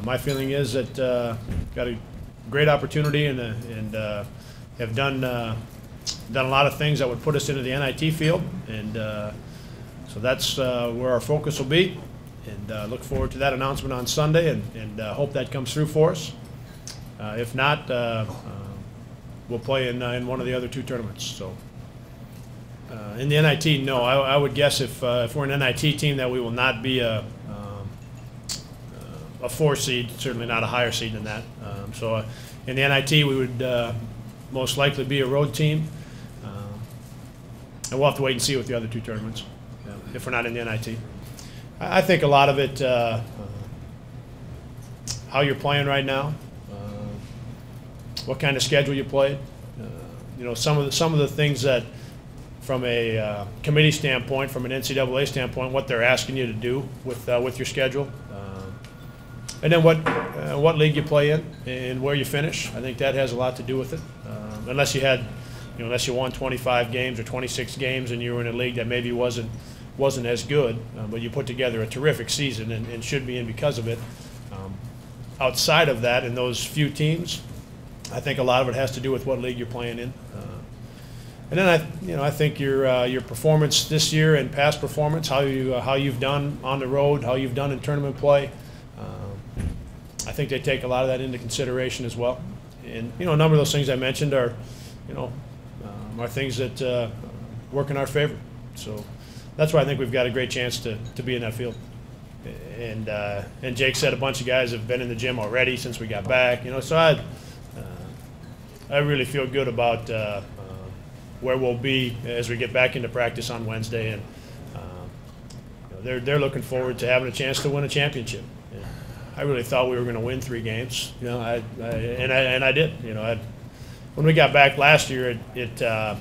My feeling is that got a great opportunity and have done a lot of things that would put us into the NIT field, and so that's where our focus will be. And look forward to that announcement on Sunday, and hope that comes through for us. If not, we'll play in one of the other two tournaments. So in the NIT, no, I would guess if we're an NIT team that we will not be a 4 seed, certainly not a higher seed than that. So in the NIT, we would most likely be a road team, and we'll have to wait and see with the other two tournaments if we're not in the NIT. I think a lot of it, how you're playing right now, what kind of schedule you played. You know, some of the things that, from a committee standpoint, from an NCAA standpoint, what they're asking you to do with your schedule, and then what league you play in and where you finish. I think that has a lot to do with it. Unless you had, unless you won 25 games or 26 games and you were in a league that maybe wasn't as good, but you put together a terrific season and should be in because of it. Outside of that, in those few teams, I think a lot of it has to do with what league you're playing in. And then I think your performance this year and past performance, how you've done on the road, how you've done in tournament play. I think they take a lot of that into consideration as well. And a number of those things I mentioned are, are things that work in our favor. So that's why I think we've got a great chance to be in that field. And Jake said a bunch of guys have been in the gym already since we got back. So I really feel good about where we'll be as we get back into practice on Wednesday, and they're looking forward to having a chance to win a championship. And I really thought we were going to win 3 games. I did. When we got back last year, Deion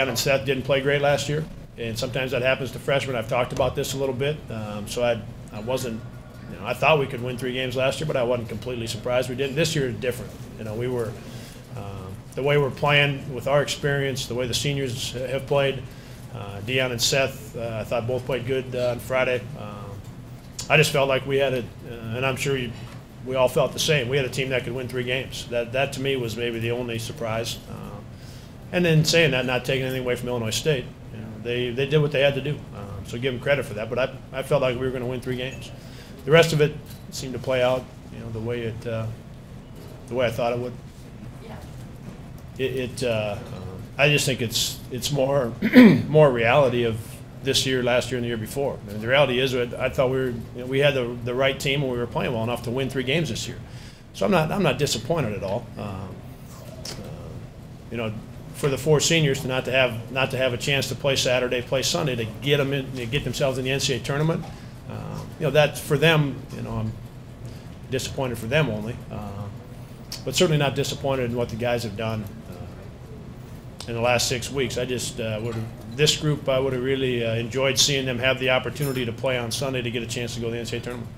and Seth didn't play great last year, and sometimes that happens to freshmen. I've talked about this a little bit, so I wasn't. I thought we could win 3 games last year, but I wasn't completely surprised we didn't. This year is different. We were the way we're playing with our experience, the way the seniors have played. Deion and Seth, I thought both played good on Friday. I just felt like we had and I'm sure we all felt the same. We had a team that could win 3 games. That to me was maybe the only surprise. And then saying that, not taking anything away from Illinois State, they did what they had to do. So give them credit for that. But I felt like we were going to win 3 games. The rest of it seemed to play out, the way I thought it would. I just think it's more more reality of this year, last year, and the year before. The reality is, I thought we had the right team and we were playing well enough to win 3 games this year. So I'm not disappointed at all. For the 4 seniors to not to have a chance to play Saturday, play Sunday, to get them in, to get themselves in the NCAA tournament. That's for them. I'm disappointed for them only, but certainly not disappointed in what the guys have done in the last 6 weeks. I just this group, I would have really enjoyed seeing them have the opportunity to play on Sunday to get a chance to go to the NCAA tournament.